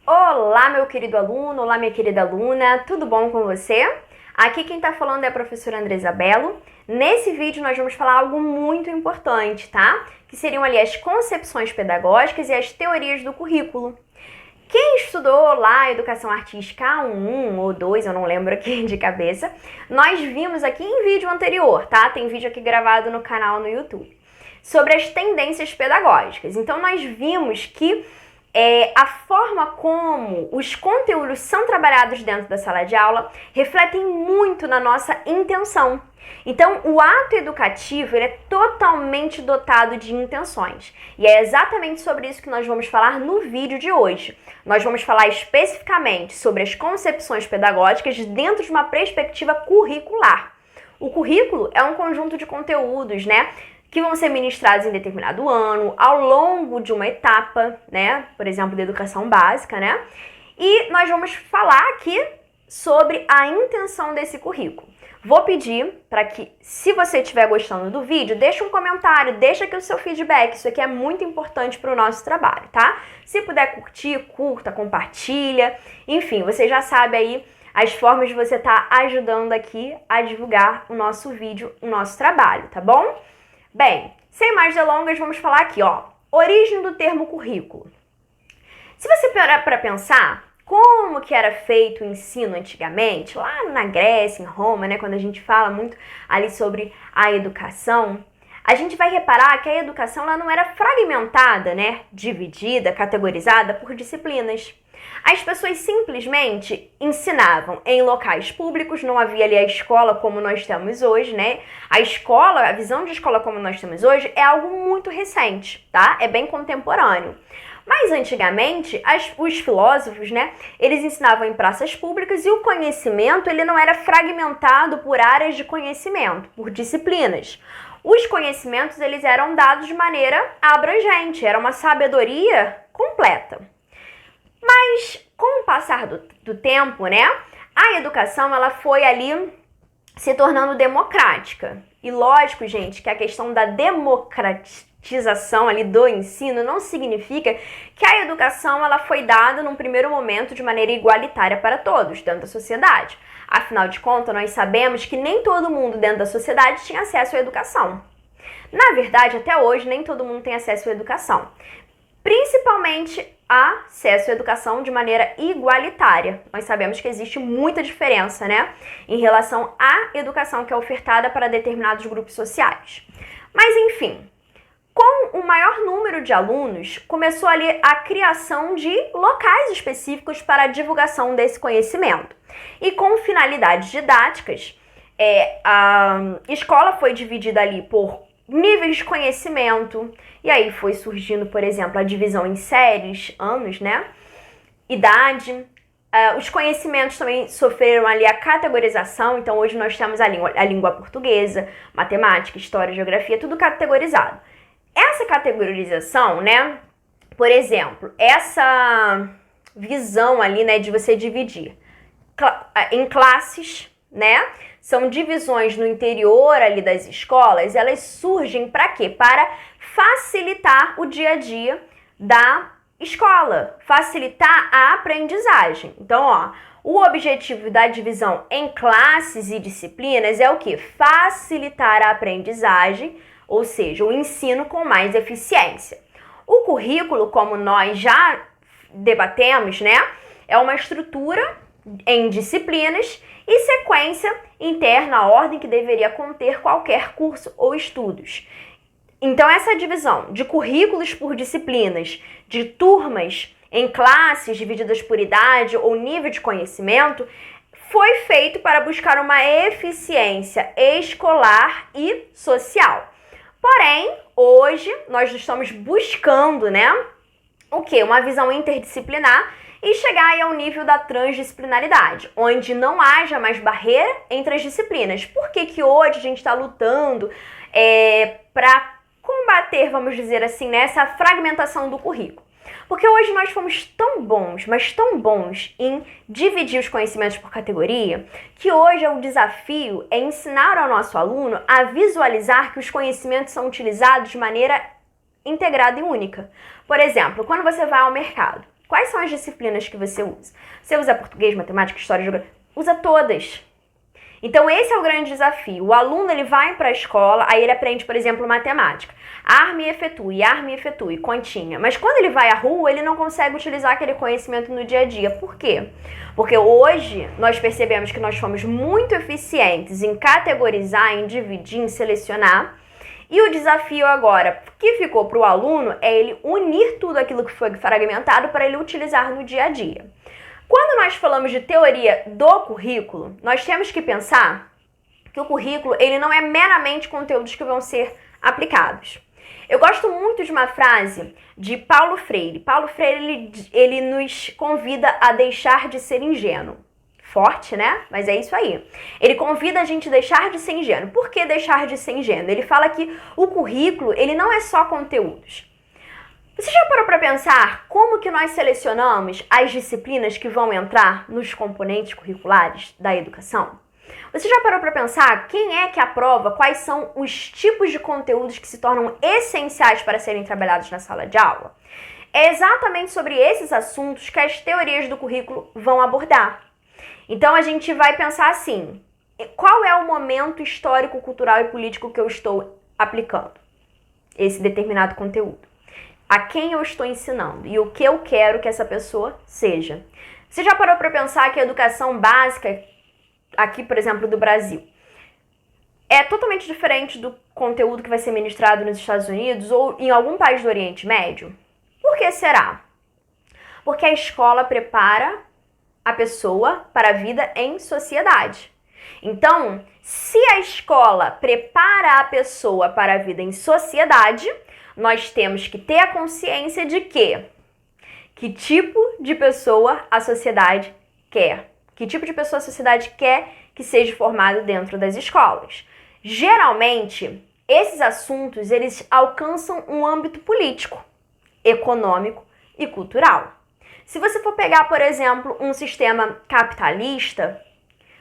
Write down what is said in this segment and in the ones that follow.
Olá, meu querido aluno, olá, minha querida aluna, tudo bom com você? Aqui quem tá falando é a professora Andresa Bello. Nesse vídeo nós vamos falar algo muito importante, tá? Que seriam ali as concepções pedagógicas e as teorias do currículo. Quem estudou lá a Educação Artística A1 ou 2, eu não lembro aqui de cabeça, nós vimos aqui em vídeo anterior, tá? Tem vídeo aqui gravado no canal no YouTube, sobre as tendências pedagógicas. Então nós vimos que a forma como os conteúdos são trabalhados dentro da sala de aula refletem muito na nossa intenção. Então, o ato educativo ele é totalmente dotado de intenções. E é exatamente sobre isso que nós vamos falar no vídeo de hoje. Nós vamos falar especificamente sobre as concepções pedagógicas dentro de uma perspectiva curricular. O currículo é um conjunto de conteúdos, né, que vão ser ministrados em determinado ano, ao longo de uma etapa, né, por exemplo, da educação básica, né, e nós vamos falar aqui sobre a intenção desse currículo. Vou pedir para que, se você estiver gostando do vídeo, deixe um comentário, deixa aqui o seu feedback, isso aqui é muito importante para o nosso trabalho, tá? Se puder curtir, curta, compartilha, enfim, você já sabe aí as formas de você estar ajudando aqui a divulgar o nosso vídeo, o nosso trabalho, tá bom? Bem, sem mais delongas, vamos falar aqui, ó, origem do termo currículo. Se você parar para pensar como que era feito o ensino antigamente, lá na Grécia, em Roma, né, quando a gente fala muito ali sobre a educação, a gente vai reparar que a educação ela não era fragmentada, né, dividida, categorizada por disciplinas. As pessoas simplesmente ensinavam em locais públicos, não havia ali a escola como nós temos hoje, né? A escola, a visão de escola como nós temos hoje é algo muito recente, tá? É bem contemporâneo. Mas antigamente, os filósofos, né, eles ensinavam em praças públicas e o conhecimento ele não era fragmentado por áreas de conhecimento, por disciplinas. Os conhecimentos eles eram dados de maneira abrangente, era uma sabedoria completa. Mas com o passar do tempo, né, a educação ela foi ali se tornando democrática. E lógico, gente, que a questão da democratização ali do ensino não significa que a educação ela foi dada num primeiro momento de maneira igualitária para todos dentro da sociedade. Afinal de contas, nós sabemos que nem todo mundo dentro da sociedade tinha acesso à educação. Na verdade, até hoje, nem todo mundo tem acesso à educação. Principalmente acesso à educação de maneira igualitária. Nós sabemos que existe muita diferença, né, em relação à educação que é ofertada para determinados grupos sociais. Mas, enfim, com o maior número de alunos, começou ali a criação de locais específicos para a divulgação desse conhecimento. E com finalidades didáticas, a escola foi dividida ali por níveis de conhecimento, e aí foi surgindo, por exemplo, a divisão em séries, anos, né? Idade. Os conhecimentos também sofreram ali a categorização, então hoje nós temos a língua portuguesa, matemática, história, geografia, tudo categorizado. Essa categorização, né? Por exemplo, essa visão ali, né, de você dividir em classes, né? São divisões no interior ali das escolas, elas surgem para quê? Para facilitar o dia a dia da escola, facilitar a aprendizagem. Então, ó, o objetivo da divisão em classes e disciplinas é o quê? Facilitar a aprendizagem, ou seja, o ensino com mais eficiência. O currículo, como nós já debatemos, né, é uma estrutura em disciplinas e sequência interna, a ordem que deveria conter qualquer curso ou estudos. Então, essa divisão de currículos por disciplinas, de turmas em classes divididas por idade ou nível de conhecimento, foi feito para buscar uma eficiência escolar e social. Porém, hoje, nós estamos buscando, né, o quê? Uma visão interdisciplinar e chegar aí ao nível da transdisciplinaridade, onde não haja mais barreira entre as disciplinas. Por que hoje a gente está lutando para combater, vamos dizer assim, né, essa fragmentação do currículo? Porque hoje nós fomos tão bons, mas tão bons em dividir os conhecimentos por categoria, que hoje o desafio é ensinar ao nosso aluno a visualizar que os conhecimentos são utilizados de maneira integrada e única. Por exemplo, quando você vai ao mercado, Quais são as disciplinas que você usa? Você usa português, matemática, história, geografia? Usa todas. Então esse é o grande desafio. O aluno ele vai para a escola, aí ele aprende, por exemplo, matemática. Arme e efetue, continha. Mas quando ele vai à rua, ele não consegue utilizar aquele conhecimento no dia a dia. Por quê? Porque hoje nós percebemos que nós fomos muito eficientes em categorizar, em dividir, em selecionar. E o desafio agora que ficou para o aluno é ele unir tudo aquilo que foi fragmentado para ele utilizar no dia a dia. Quando nós falamos de teoria do currículo, nós temos que pensar que o currículo ele não é meramente conteúdos que vão ser aplicados. Eu gosto muito de uma frase de Paulo Freire. Paulo Freire ele nos convida a deixar de ser ingênuo. Forte, né? Mas é isso aí. Ele convida a gente a deixar de ser ingênuo. Por que deixar de ser ingênuo? Ele fala que o currículo ele não é só conteúdos. Você já parou para pensar como que nós selecionamos as disciplinas que vão entrar nos componentes curriculares da educação? Você já parou para pensar quem é que aprova quais são os tipos de conteúdos que se tornam essenciais para serem trabalhados na sala de aula? É exatamente sobre esses assuntos que as teorias do currículo vão abordar. Então a gente vai pensar assim, qual é o momento histórico, cultural e político que eu estou aplicando esse determinado conteúdo? A quem eu estou ensinando e o que eu quero que essa pessoa seja. Você já parou para pensar que a educação básica, aqui, por exemplo, do Brasil, é totalmente diferente do conteúdo que vai ser ministrado nos Estados Unidos ou em algum país do Oriente Médio? Por que será? Porque a escola prepara a pessoa para a vida em sociedade. Então, se a escola prepara a pessoa para a vida em sociedade, nós temos que ter a consciência de que tipo de pessoa a sociedade quer. Que tipo de pessoa a sociedade quer que seja formado dentro das escolas. Geralmente, esses assuntos, eles alcançam um âmbito político, econômico e cultural. Se você for pegar, por exemplo, um sistema capitalista,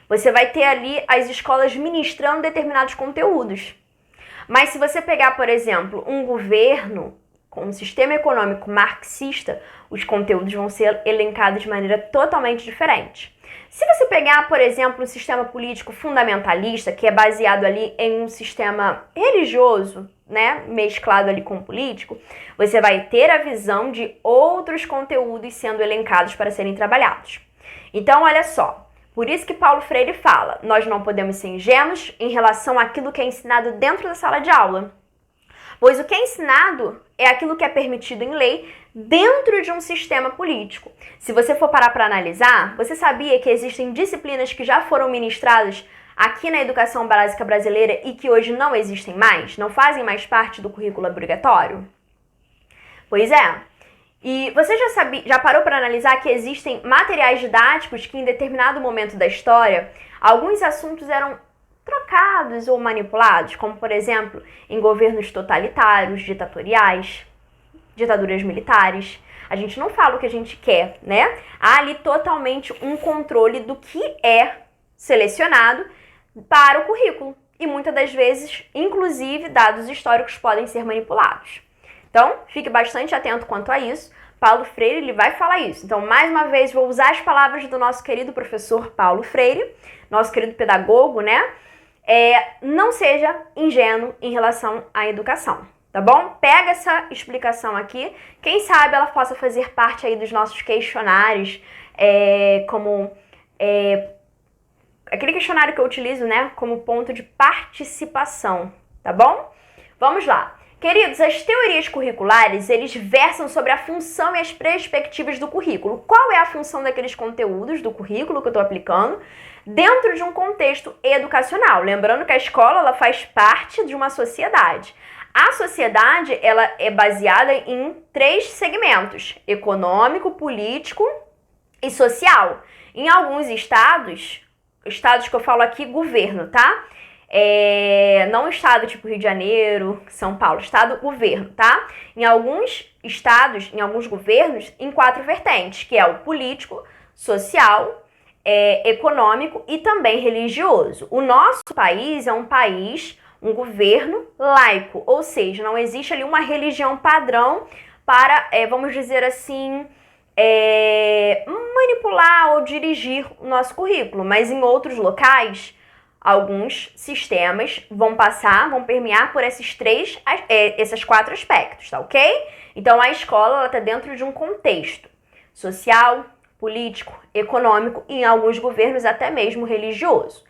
você vai ter ali as escolas ministrando determinados conteúdos. Mas se você pegar, por exemplo, um governo com um sistema econômico marxista, os conteúdos vão ser elencados de maneira totalmente diferente. Se você pegar, por exemplo, um sistema político fundamentalista, que é baseado ali em um sistema religioso, né, mesclado ali com o político, você vai ter a visão de outros conteúdos sendo elencados para serem trabalhados. Então, olha só. Por isso que Paulo Freire fala, nós não podemos ser ingênuos em relação àquilo que é ensinado dentro da sala de aula. Pois o que é ensinado é aquilo que é permitido em lei dentro de um sistema político. Se você for parar para analisar, você sabia que existem disciplinas que já foram ministradas aqui na educação básica brasileira e que hoje não existem mais? Não fazem mais parte do currículo obrigatório? Pois é. E você já parou para analisar que existem materiais didáticos que em determinado momento da história, alguns assuntos eram trocados ou manipulados, como por exemplo, em governos totalitários, ditatoriais, ditaduras militares. A gente não fala o que a gente quer, né? Há ali totalmente um controle do que é selecionado para o currículo. E muitas das vezes, inclusive, dados históricos podem ser manipulados. Então, fique bastante atento quanto a isso. Paulo Freire ele vai falar isso. Então, mais uma vez, vou usar as palavras do nosso querido professor Paulo Freire, nosso querido pedagogo, né? Não seja ingênuo em relação à educação, tá bom? Pega essa explicação aqui. Quem sabe ela possa fazer parte aí dos nossos questionários, aquele questionário que eu utilizo, né, como ponto de participação, tá bom? Vamos lá. Queridos, as teorias curriculares, eles versam sobre a função e as perspectivas do currículo. Qual é a função daqueles conteúdos do currículo que eu estou aplicando dentro de um contexto educacional? Lembrando que a escola ela faz parte de uma sociedade. A sociedade ela é baseada em 3 segmentos: econômico, político e social. Em alguns estados que eu falo aqui, governo, tá? Não estado tipo Rio de Janeiro, São Paulo, estado, governo, tá? Em alguns estados, em alguns governos, em 4 vertentes, que é o político, social, econômico e também religioso. O nosso país é um governo laico, ou seja, não existe ali uma religião padrão para, vamos dizer assim, manipular ou dirigir o nosso currículo, mas em outros locais, alguns sistemas vão permear por esses 4 aspectos, tá ok? Então, a escola está dentro de um contexto social, político, econômico e, em alguns governos, até mesmo religioso.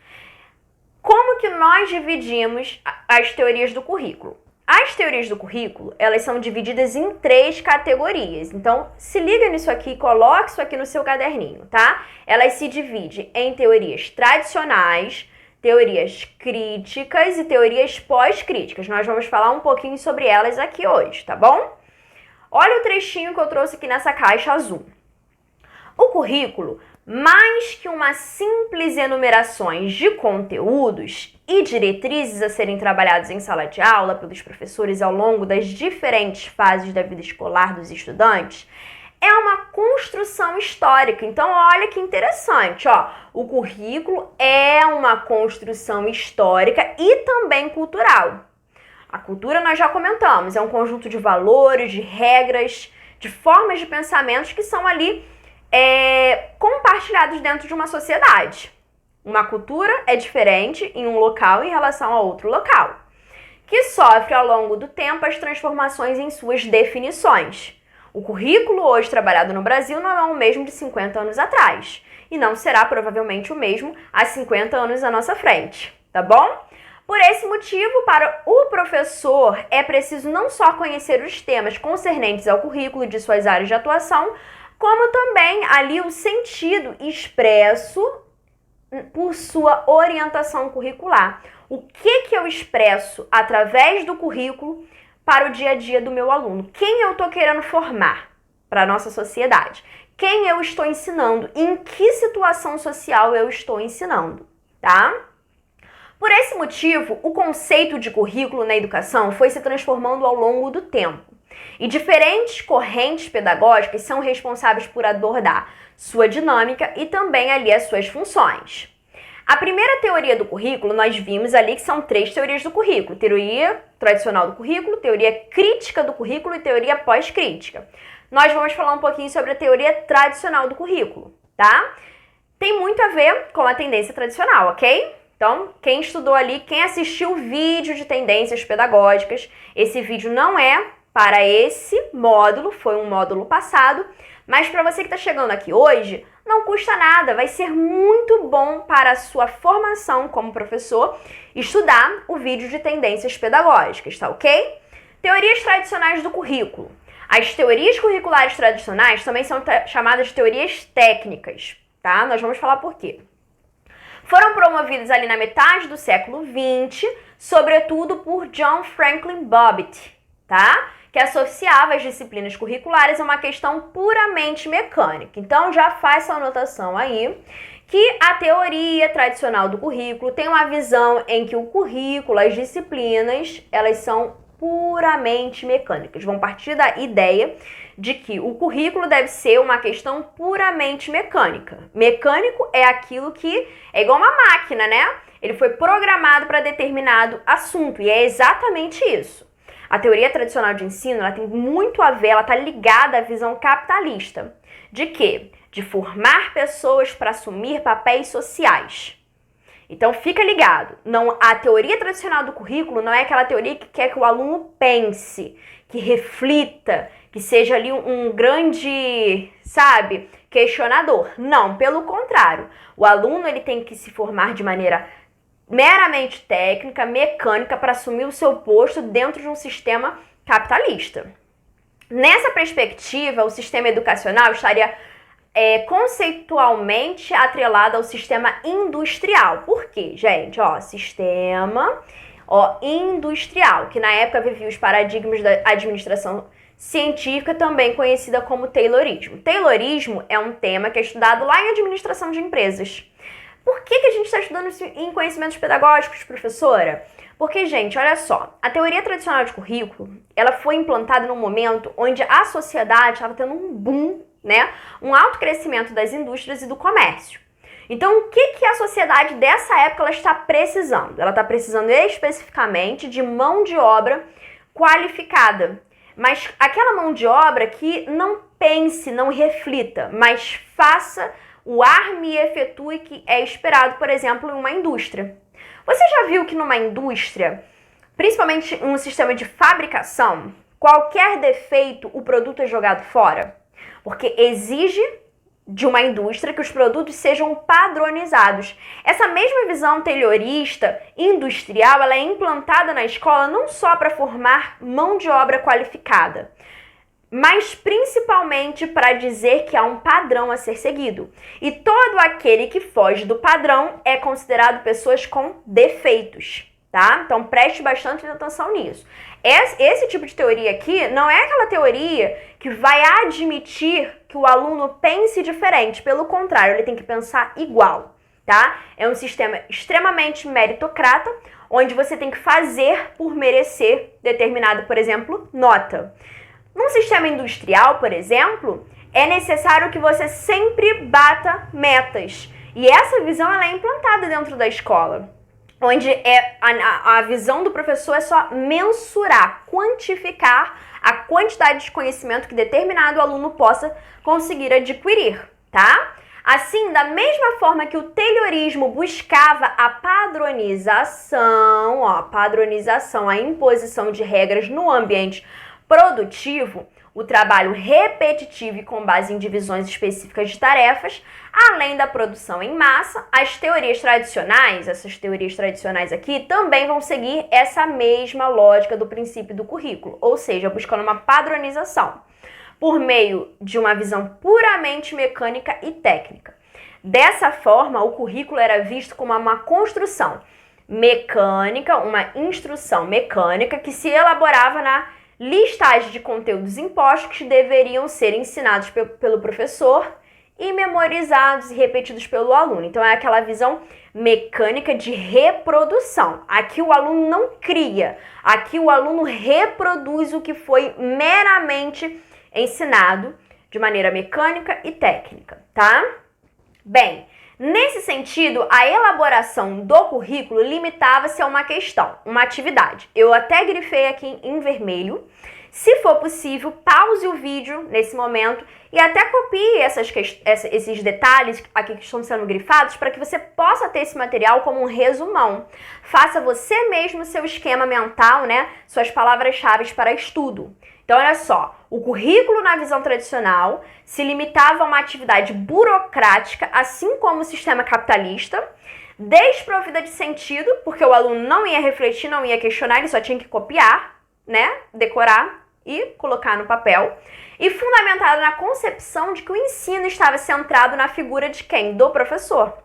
Como que nós dividimos as teorias do currículo? As teorias do currículo, elas são divididas em 3 categorias. Então, se liga nisso aqui, coloque isso aqui no seu caderninho, tá? Elas se dividem em teorias tradicionais, teorias críticas e teorias pós-críticas. Nós vamos falar um pouquinho sobre elas aqui hoje, tá bom? Olha o trechinho que eu trouxe aqui nessa caixa azul. O currículo, mais que uma simples enumerações de conteúdos e diretrizes a serem trabalhados em sala de aula pelos professores ao longo das diferentes fases da vida escolar dos estudantes, é uma construção histórica. Então, olha que interessante, ó. O currículo é uma construção histórica e também cultural. A cultura nós já comentamos, é um conjunto de valores, de regras, de formas de pensamentos que são ali compartilhados dentro de uma sociedade. Uma cultura é diferente em um local em relação a outro local, que sofre ao longo do tempo as transformações em suas definições. O currículo hoje trabalhado no Brasil não é o mesmo de 50 anos atrás, e não será provavelmente o mesmo há 50 anos à nossa frente, tá bom? Por esse motivo, para o professor, é preciso não só conhecer os temas concernentes ao currículo de suas áreas de atuação, como também ali o sentido expresso por sua orientação curricular. O que eu expresso através do currículo para o dia a dia do meu aluno? Quem eu estou querendo formar para a nossa sociedade? Quem eu estou ensinando? Em que situação social eu estou ensinando, tá? Por esse motivo, o conceito de currículo na educação foi se transformando ao longo do tempo. E diferentes correntes pedagógicas são responsáveis por abordar sua dinâmica e também ali as suas funções. A primeira teoria do currículo, nós vimos ali que são 3 teorias do currículo: teoria tradicional do currículo, teoria crítica do currículo e teoria pós-crítica. Nós vamos falar um pouquinho sobre a teoria tradicional do currículo, tá? Tem muito a ver com a tendência tradicional, ok? Então, quem estudou ali, quem assistiu o vídeo de tendências pedagógicas, esse vídeo não é para esse módulo, foi um módulo passado, mas para você que está chegando aqui hoje, não custa nada, vai ser muito bom para a sua formação como professor estudar o vídeo de tendências pedagógicas, tá ok? Teorias tradicionais do currículo. As teorias curriculares tradicionais também são chamadas de teorias técnicas, tá? Nós vamos falar por quê. Foram promovidas ali na metade do século XX, sobretudo por John Franklin Bobbitt, tá? Que associava as disciplinas curriculares a uma questão puramente mecânica. Então, já faz essa anotação aí, que a teoria tradicional do currículo tem uma visão em que o currículo, as disciplinas, elas são puramente mecânicas. Vão partir da ideia de que o currículo deve ser uma questão puramente mecânica. Mecânico é aquilo que é igual uma máquina, né? Ele foi programado para determinado assunto, e é exatamente isso. A teoria tradicional de ensino, ela tem muito a ver, ela está ligada à visão capitalista. De quê? De formar pessoas para assumir papéis sociais. Então, fica ligado. Não, a teoria tradicional do currículo não é aquela teoria que quer que o aluno pense, que reflita, que seja ali um grande, sabe, questionador. Não, pelo contrário. O aluno ele tem que se formar de maneira meramente técnica, mecânica, para assumir o seu posto dentro de um sistema capitalista. Nessa perspectiva, o sistema educacional estaria conceitualmente atrelado ao sistema industrial. Por quê, gente? Sistema industrial, que na época vivia os paradigmas da administração científica, também conhecida como Taylorismo. Taylorismo é um tema que é estudado lá em administração de empresas. Por que a gente está estudando isso em conhecimentos pedagógicos, professora? Porque, gente, olha só, a teoria tradicional de currículo, ela foi implantada num momento onde a sociedade estava tendo um boom, né? Um alto crescimento das indústrias e do comércio. Então, o que a sociedade dessa época ela está precisando? Ela está precisando especificamente de mão de obra qualificada. Mas aquela mão de obra que não pense, não reflita, mas faça o arme e efetue que é esperado, por exemplo, em uma indústria. Você já viu que numa indústria, principalmente um sistema de fabricação, qualquer defeito, o produto é jogado fora? Porque exige de uma indústria que os produtos sejam padronizados. Essa mesma visão taylorista, industrial, ela é implantada na escola não só para formar mão de obra qualificada, mas principalmente para dizer que há um padrão a ser seguido. E todo aquele que foge do padrão é considerado pessoas com defeitos, tá? Então preste bastante atenção nisso. Esse tipo de teoria aqui não é aquela teoria que vai admitir que o aluno pense diferente. Pelo contrário, ele tem que pensar igual, tá? É um sistema extremamente meritocrata, onde você tem que fazer por merecer determinada, por exemplo, nota. Num sistema industrial, por exemplo, é necessário que você sempre bata metas. E essa visão ela é implantada dentro da escola, onde a visão do professor é só mensurar, quantificar a quantidade de conhecimento que determinado aluno possa conseguir adquirir, tá? Assim, da mesma forma que o taylorismo buscava a padronização, a imposição de regras no ambiente produtivo, o trabalho repetitivo e com base em divisões específicas de tarefas, além da produção em massa, as teorias tradicionais, essas teorias tradicionais aqui, também vão seguir essa mesma lógica do princípio do currículo, ou seja, buscando uma padronização, por meio de uma visão puramente mecânica e técnica. Dessa forma, o currículo era visto como uma construção mecânica, uma instrução mecânica que se elaborava na listagem de conteúdos impostos que deveriam ser ensinados pelo professor e memorizados e repetidos pelo aluno. Então é aquela visão mecânica de reprodução. Aqui o aluno não cria, aqui o aluno reproduz o que foi meramente ensinado de maneira mecânica e técnica, tá? Bem, nesse sentido, a elaboração do currículo limitava-se a uma questão, uma atividade. Eu até grifei aqui em vermelho. Se for possível, pause o vídeo nesse momento e até copie esses detalhes aqui que estão sendo grifados para que você possa ter esse material como um resumão. Faça você mesmo seu esquema mental, né? Suas palavras-chave para estudo. Então, olha só, o currículo na visão tradicional se limitava a uma atividade burocrática, assim como o sistema capitalista, desprovida de sentido, porque o aluno não ia refletir, não ia questionar, ele só tinha que copiar, né, decorar e colocar no papel, e fundamentada na concepção de que o ensino estava centrado na figura de quem? Do professor.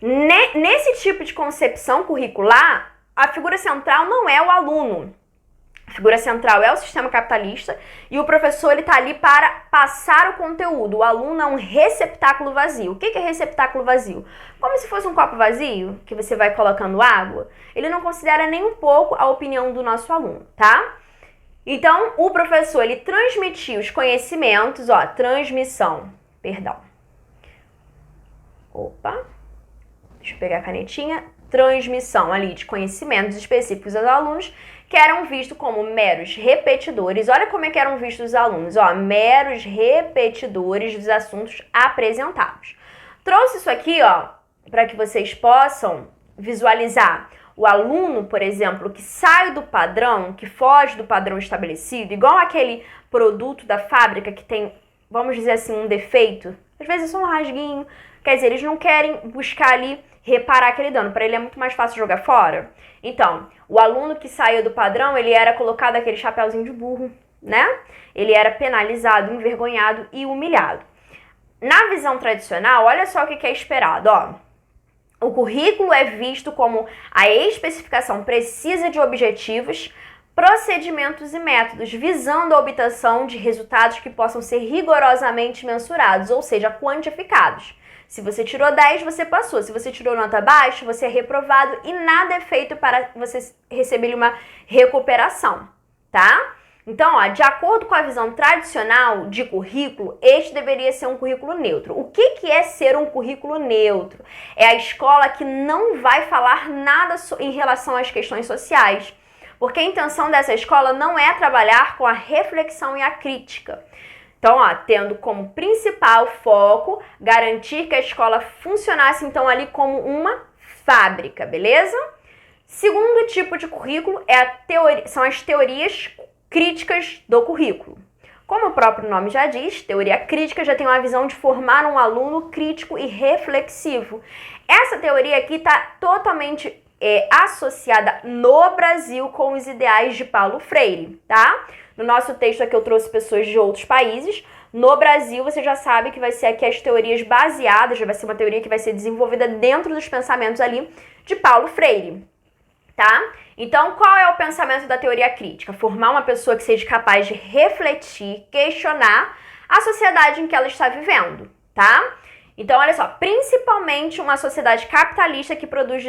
Nesse tipo de concepção curricular, a figura central não é o aluno. A figura central é o sistema capitalista e o professor ele está ali para passar o conteúdo. O aluno é um receptáculo vazio. O que é receptáculo vazio? Como se fosse um copo vazio que você vai colocando água. Ele não considera nem um pouco a opinião do nosso aluno, tá? Então, o professor ele transmitia os conhecimentos, deixa eu pegar a canetinha. Transmissão ali de conhecimentos específicos aos alunos que eram vistos como meros repetidores. Olha como é que eram vistos os alunos, meros repetidores dos assuntos apresentados. Trouxe isso aqui, para que vocês possam visualizar o aluno, por exemplo, que sai do padrão, que foge do padrão estabelecido, igual aquele produto da fábrica que tem, vamos dizer assim, um defeito, às vezes é só um rasguinho, quer dizer, eles não querem buscar ali reparar aquele dano, para ele é muito mais fácil jogar fora. Então, o aluno que saiu do padrão, ele era colocado aquele chapéuzinho de burro, né? Ele era penalizado, envergonhado e humilhado. Na visão tradicional, olha só o que é esperado, O currículo é visto como a especificação precisa de objetivos, procedimentos e métodos, visando a obtenção de resultados que possam ser rigorosamente mensurados, ou seja, quantificados. Se você tirou 10, você passou. Se você tirou nota baixa, você é reprovado e nada é feito para você receber uma recuperação, tá? Então, de acordo com a visão tradicional de currículo, este deveria ser um currículo neutro. O que é ser um currículo neutro? É a escola que não vai falar nada em relação às questões sociais, porque a intenção dessa escola não é trabalhar com a reflexão e a crítica. Então, ó, tendo como principal foco garantir que a escola funcionasse, então, ali como uma fábrica, beleza? Segundo tipo de currículo são as teorias críticas do currículo. Como o próprio nome já diz, teoria crítica já tem uma visão de formar um aluno crítico e reflexivo. Essa teoria aqui está totalmente associada no Brasil com os ideais de Paulo Freire, tá? No nosso texto aqui eu trouxe pessoas de outros países. No Brasil, você já sabe que vai ser aqui as teorias baseadas, já vai ser uma teoria que vai ser desenvolvida dentro dos pensamentos ali de Paulo Freire, tá? Então, qual é o pensamento da teoria crítica? Formar uma pessoa que seja capaz de refletir, questionar a sociedade em que ela está vivendo, tá? Então, olha só, principalmente uma sociedade capitalista que produz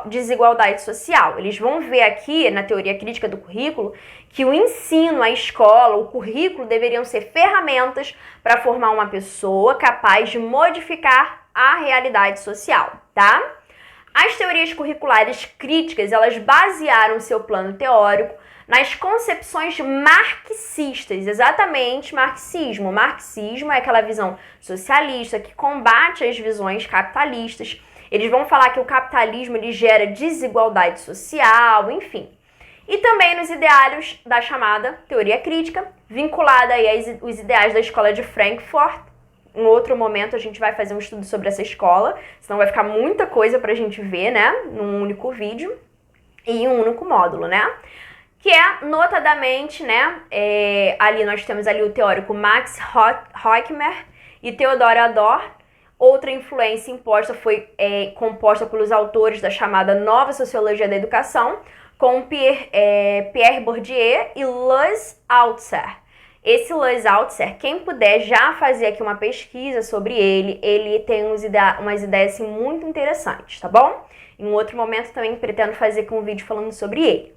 desigualdade social. Eles vão ver aqui, na teoria crítica do currículo, que o ensino, a escola, o currículo deveriam ser ferramentas para formar uma pessoa capaz de modificar a realidade social, tá? As teorias curriculares críticas, elas basearam seu plano teórico nas concepções marxistas, exatamente marxismo. Marxismo é aquela visão socialista que combate as visões capitalistas. Eles vão falar que o capitalismo ele gera desigualdade social, enfim. E também nos ideários da chamada teoria crítica, vinculada aí aos ideais da escola de Frankfurt. Em outro momento a gente vai fazer um estudo sobre essa escola, senão vai ficar muita coisa pra gente ver, né, num único vídeo e em um único módulo, né? Que é, notadamente, né, ali nós temos ali o teórico Max Horkheimer e Theodor Adorno. Outra influência imposta foi composta pelos autores da chamada Nova Sociologia da Educação, com Pierre Bourdieu e Luz Althusser. Esse Luz Althusser, quem puder já fazer aqui uma pesquisa sobre ele tem umas ideias assim, muito interessantes, tá bom? Em um outro momento também pretendo fazer aqui um vídeo falando sobre ele.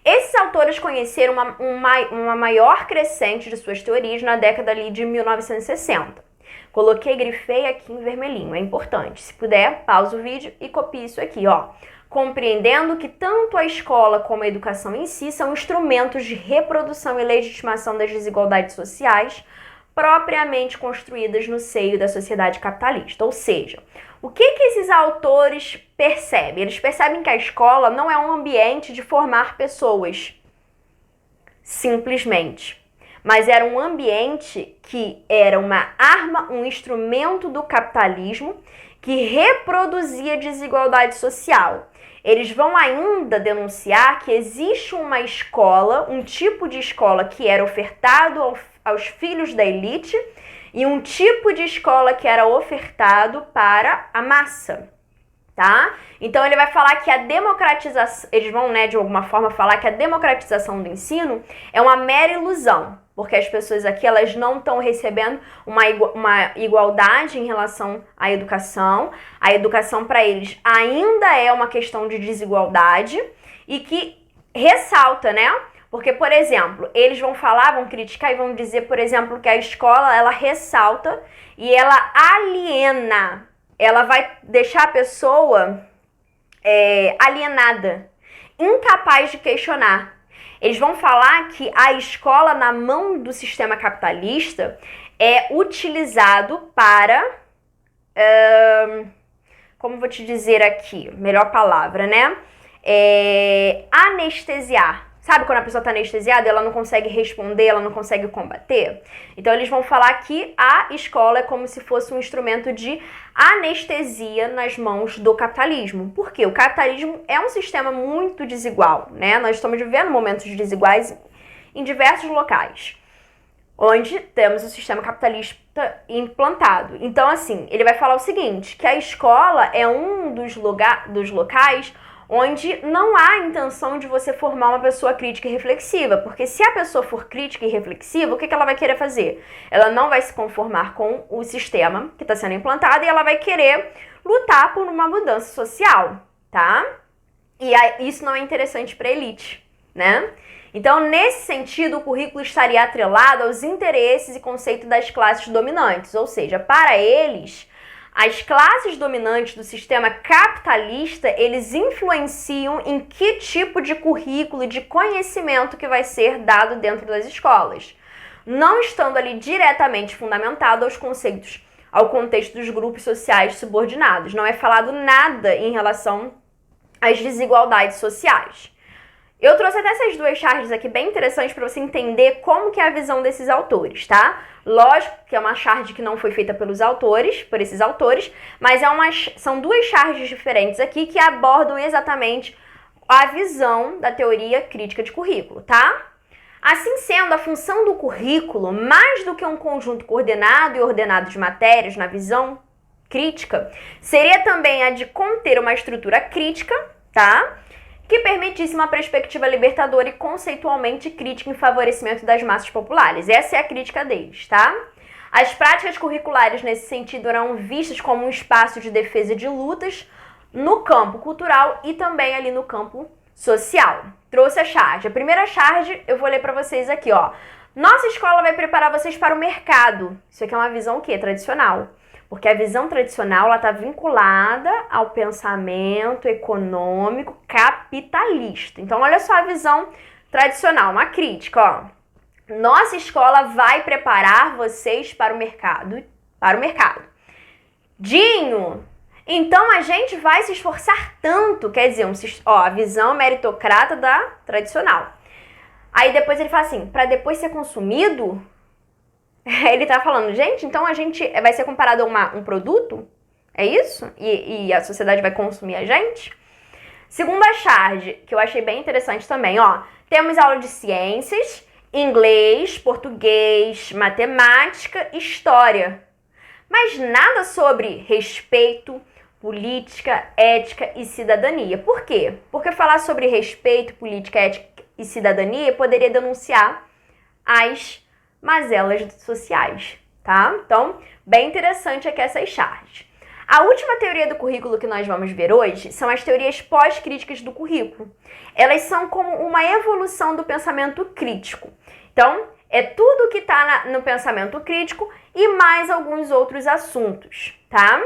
Esses autores conheceram uma maior crescente de suas teorias na década ali de 1960. Coloquei, grifei aqui em vermelhinho, é importante. Se puder, pausa o vídeo e copie isso aqui, ó. Compreendendo que tanto a escola como a educação em si são instrumentos de reprodução e legitimação das desigualdades sociais propriamente construídas no seio da sociedade capitalista. Ou seja, o que esses autores percebem? Eles percebem que a escola não é um ambiente de formar pessoas, simplesmente. Mas era um ambiente que era uma arma, um instrumento do capitalismo que reproduzia desigualdade social. Eles vão ainda denunciar que existe uma escola, um tipo de escola que era ofertado aos filhos da elite e um tipo de escola que era ofertado para a massa, tá? Então ele vai falar que a democratização, eles vão, né, de alguma forma falar que a democratização do ensino é uma mera ilusão, porque as pessoas aqui elas não estão recebendo uma igualdade em relação à educação. A educação para eles ainda é uma questão de desigualdade e que ressalta, né? Porque, por exemplo, eles vão criticar e vão dizer, por exemplo, que a escola ela ressalta e ela aliena. Ela vai deixar a pessoa alienada, incapaz de questionar. Eles vão falar que a escola, na mão do sistema capitalista, é utilizado para, como vou te dizer aqui, melhor palavra, né? Anestesiar. Sabe quando a pessoa está anestesiada, ela não consegue responder, ela não consegue combater? Então eles vão falar que a escola é como se fosse um instrumento de anestesia nas mãos do capitalismo. Por quê? O capitalismo é um sistema muito desigual, né? Nós estamos vivendo momentos desiguais em diversos locais, onde temos o sistema capitalista implantado. Então, assim, ele vai falar o seguinte, que a escola é um dos locais onde não há intenção de você formar uma pessoa crítica e reflexiva, porque se a pessoa for crítica e reflexiva, o que ela vai querer fazer? Ela não vai se conformar com o sistema que está sendo implantado e ela vai querer lutar por uma mudança social, tá? E isso não é interessante para a elite, né? Então, nesse sentido, o currículo estaria atrelado aos interesses e conceitos das classes dominantes, ou seja, para eles, as classes dominantes do sistema capitalista, eles influenciam em que tipo de currículo e de conhecimento que vai ser dado dentro das escolas. não estando ali diretamente fundamentado aos conceitos, ao contexto dos grupos sociais subordinados. Não é falado nada em relação às desigualdades sociais. Eu trouxe até essas duas charges aqui bem interessantes para você entender como que é a visão desses autores, tá? Lógico que é uma charge que não foi feita por esses autores, mas são duas charges diferentes aqui que abordam exatamente a visão da teoria crítica de currículo, tá? Assim sendo, a função do currículo, mais do que um conjunto coordenado e ordenado de matérias na visão crítica, seria também a de conter uma estrutura crítica, tá? Que permitisse uma perspectiva libertadora e conceitualmente crítica em favorecimento das massas populares. Essa é a crítica deles, tá? As práticas curriculares nesse sentido eram vistas como um espaço de defesa de lutas no campo cultural e também ali no campo social. Trouxe a charge. A primeira charge eu vou ler para vocês aqui, ó. Nossa escola vai preparar vocês para o mercado. Isso aqui é uma visão o quê? Tradicional. Porque a visão tradicional ela está vinculada ao pensamento econômico capitalista. Então, olha só a visão tradicional, uma crítica, ó. Nossa escola vai preparar vocês para o mercado. Dinho, então a gente vai se esforçar tanto, quer dizer, a visão meritocrata da tradicional. Aí depois ele fala assim, para depois ser consumido, ele tá falando, gente, então a gente vai ser comparado a um produto? É isso? E a sociedade vai consumir a gente? Segunda charge, que eu achei bem interessante também, ó. Temos aula de ciências, inglês, português, matemática, história. Mas nada sobre respeito, política, ética e cidadania. Por quê? Porque falar sobre respeito, política, ética e cidadania poderia denunciar as mazelas sociais, tá? Então, bem interessante aqui essas charges. A última teoria do currículo que nós vamos ver hoje são as teorias pós-críticas do currículo. Elas são como uma evolução do pensamento crítico. Então, é tudo que está no pensamento crítico e mais alguns outros assuntos, tá?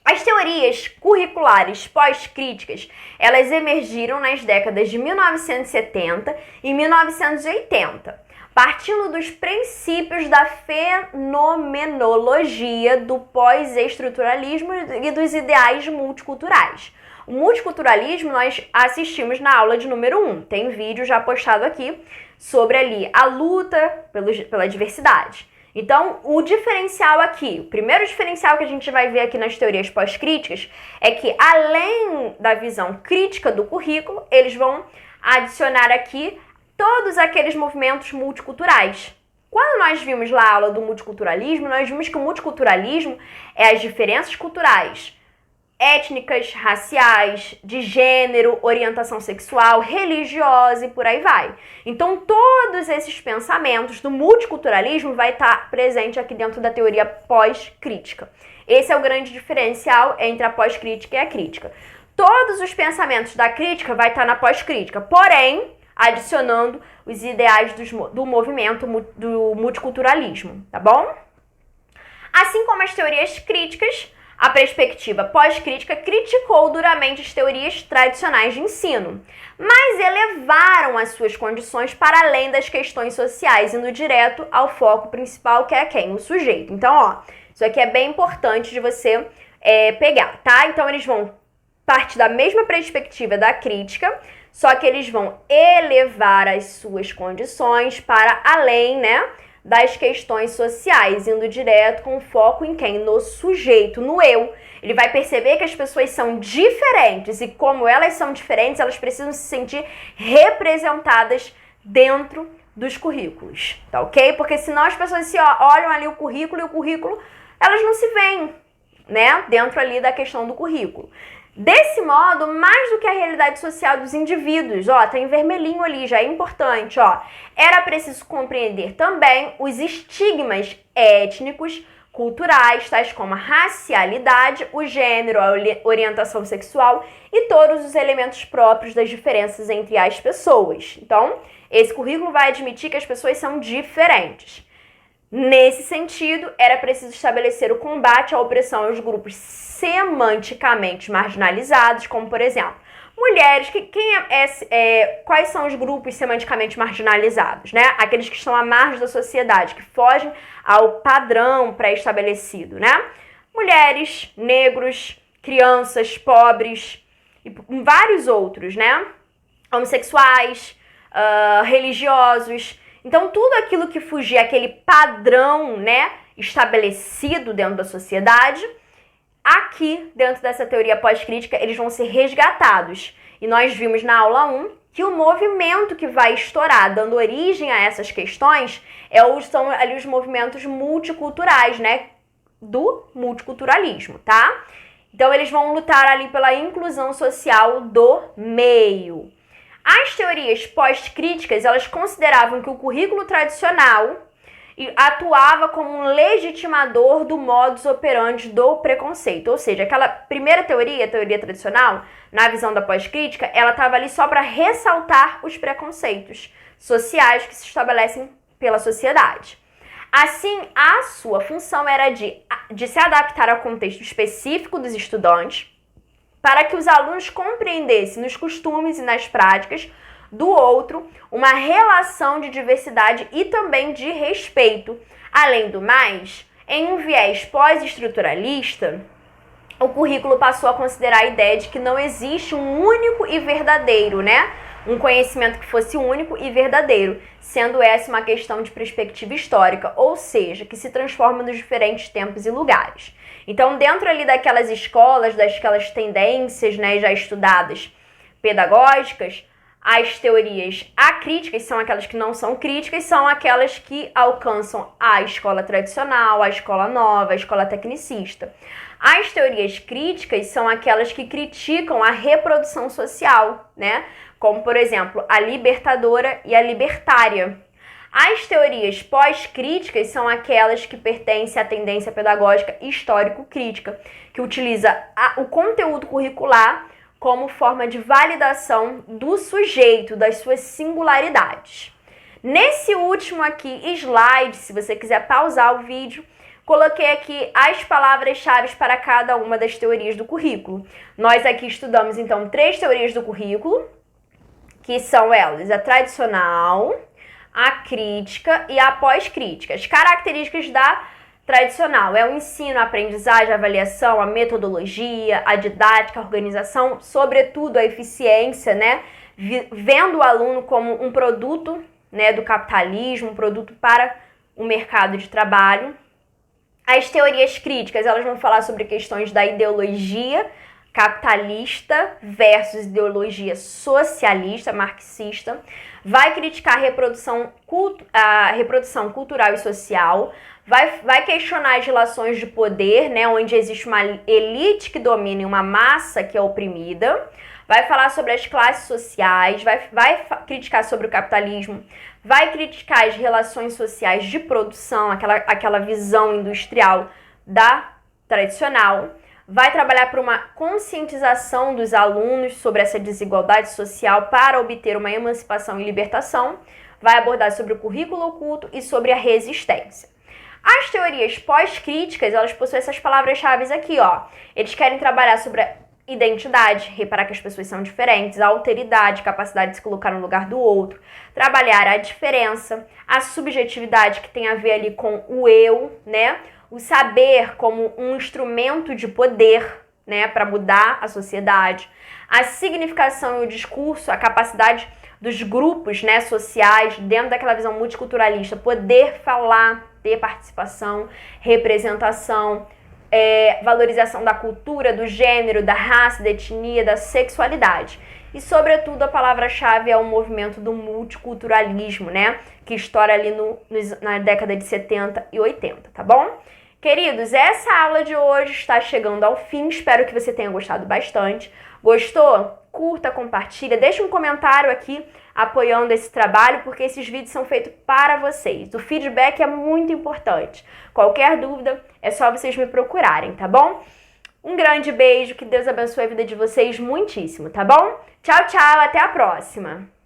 As teorias curriculares pós-críticas, elas emergiram nas décadas de 1970 e 1980, partindo dos princípios da fenomenologia do pós-estruturalismo e dos ideais multiculturais. O multiculturalismo nós assistimos na aula de número 1, tem vídeo já postado aqui sobre ali a luta pela diversidade. Então, o diferencial aqui, o primeiro diferencial que a gente vai ver aqui nas teorias pós-críticas é que, além da visão crítica do currículo, eles vão adicionar aqui todos aqueles movimentos multiculturais. Quando nós vimos lá a aula do multiculturalismo, nós vimos que o multiculturalismo é as diferenças culturais, étnicas, raciais, de gênero, orientação sexual, religiosa e por aí vai. Então, todos esses pensamentos do multiculturalismo vai estar presente aqui dentro da teoria pós-crítica. Esse é o grande diferencial entre a pós-crítica e a crítica. Todos os pensamentos da crítica vai estar na pós-crítica, porém, adicionando os ideais do movimento do multiculturalismo, tá bom? Assim como as teorias críticas, a perspectiva pós-crítica criticou duramente as teorias tradicionais de ensino, mas elevaram as suas condições para além das questões sociais, indo direto ao foco principal, que é quem? O sujeito. Então, ó, isso aqui é bem importante de você pegar, tá? Então, eles vão partir da mesma perspectiva da crítica, só que eles vão elevar as suas condições para além, né, das questões sociais, indo direto com foco em quem? No sujeito, no eu. Ele vai perceber que as pessoas são diferentes e como elas são diferentes, elas precisam se sentir representadas dentro dos currículos, tá ok? Porque senão as pessoas se olham ali o currículo e o currículo, elas não se veem, né, dentro ali da questão do currículo. Desse modo, mais do que a realidade social dos indivíduos, ó, tá em vermelhinho ali, já é importante, ó, era preciso compreender também os estigmas étnicos, culturais, tais como a racialidade, o gênero, a orientação sexual e todos os elementos próprios das diferenças entre as pessoas. Então, esse currículo vai admitir que as pessoas são diferentes. Nesse sentido, era preciso estabelecer o combate à opressão aos grupos semanticamente marginalizados, como, por exemplo, Mulheres, quais são os grupos semanticamente marginalizados, né? Aqueles que estão à margem da sociedade, que fogem ao padrão pré-estabelecido, né? Mulheres, negros, crianças, pobres e vários outros, né? Homossexuais, religiosos. Então, tudo aquilo que fugir aquele padrão, né, estabelecido dentro da sociedade, aqui, dentro dessa teoria pós-crítica, eles vão ser resgatados. E nós vimos na aula 1 que o movimento que vai estourar, dando origem a essas questões, são ali os movimentos multiculturais, né? Do multiculturalismo, tá? Então, eles vão lutar ali pela inclusão social do meio. As teorias pós-críticas, elas consideravam que o currículo tradicional atuava como um legitimador do modus operandi do preconceito. Ou seja, aquela primeira teoria, a teoria tradicional, na visão da pós-crítica, ela estava ali só para ressaltar os preconceitos sociais que se estabelecem pela sociedade. Assim, a sua função era de se adaptar ao contexto específico dos estudantes, para que os alunos compreendessem nos costumes e nas práticas do outro uma relação de diversidade e também de respeito. Além do mais, em um viés pós-estruturalista, o currículo passou a considerar a ideia de que não existe um único e verdadeiro, né? Um conhecimento que fosse único e verdadeiro, sendo essa uma questão de perspectiva histórica, ou seja, que se transforma nos diferentes tempos e lugares. Então, dentro ali daquelas escolas, daquelas tendências, né, já estudadas, pedagógicas, as teorias acríticas são aquelas que não são críticas, são aquelas que alcançam a escola tradicional, a escola nova, a escola tecnicista. As teorias críticas são aquelas que criticam a reprodução social, né? Como, por exemplo, a libertadora e a libertária. As teorias pós-críticas são aquelas que pertencem à tendência pedagógica histórico-crítica, que utiliza o conteúdo curricular como forma de validação do sujeito, das suas singularidades. Nesse último aqui slide, se você quiser pausar o vídeo, coloquei aqui as palavras-chave para cada uma das teorias do currículo. Nós aqui estudamos, então, 3 teorias do currículo, que são elas: a tradicional, a crítica e a pós-crítica. As características da tradicional é o ensino, a aprendizagem, a avaliação, a metodologia, a didática, a organização, sobretudo a eficiência, né? Vendo o aluno como um produto, né, do capitalismo, um produto para o mercado de trabalho. As teorias críticas, elas vão falar sobre questões da ideologia capitalista versus ideologia socialista, marxista. Vai criticar a reprodução cultural e social. Vai questionar as relações de poder, né, onde existe uma elite que domina e uma massa que é oprimida. Vai falar sobre as classes sociais, vai criticar sobre o capitalismo, vai criticar as relações sociais de produção, aquela visão industrial da tradicional. Vai trabalhar por uma conscientização dos alunos sobre essa desigualdade social para obter uma emancipação e libertação. Vai abordar sobre o currículo oculto e sobre a resistência. As teorias pós-críticas, elas possuem essas palavras-chave aqui, ó. Eles querem trabalhar sobre a identidade, reparar que as pessoas são diferentes, a alteridade, capacidade de se colocar no lugar do outro, trabalhar a diferença, a subjetividade que tem a ver ali com o eu, né? O saber como um instrumento de poder, né, para mudar a sociedade, a significação e o discurso, a capacidade dos grupos, né, sociais, dentro daquela visão multiculturalista, poder falar, ter participação, representação, valorização da cultura, do gênero, da raça, da etnia, da sexualidade. E, sobretudo, a palavra-chave é o movimento do multiculturalismo, né, que estoura ali na década de 70 e 80, tá bom? Queridos, essa aula de hoje está chegando ao fim, espero que você tenha gostado bastante. Gostou? Curta, compartilha, deixa um comentário aqui apoiando esse trabalho, porque esses vídeos são feitos para vocês. O feedback é muito importante. Qualquer dúvida, é só vocês me procurarem, tá bom? Um grande beijo, que Deus abençoe a vida de vocês muitíssimo, tá bom? Tchau, tchau, até a próxima!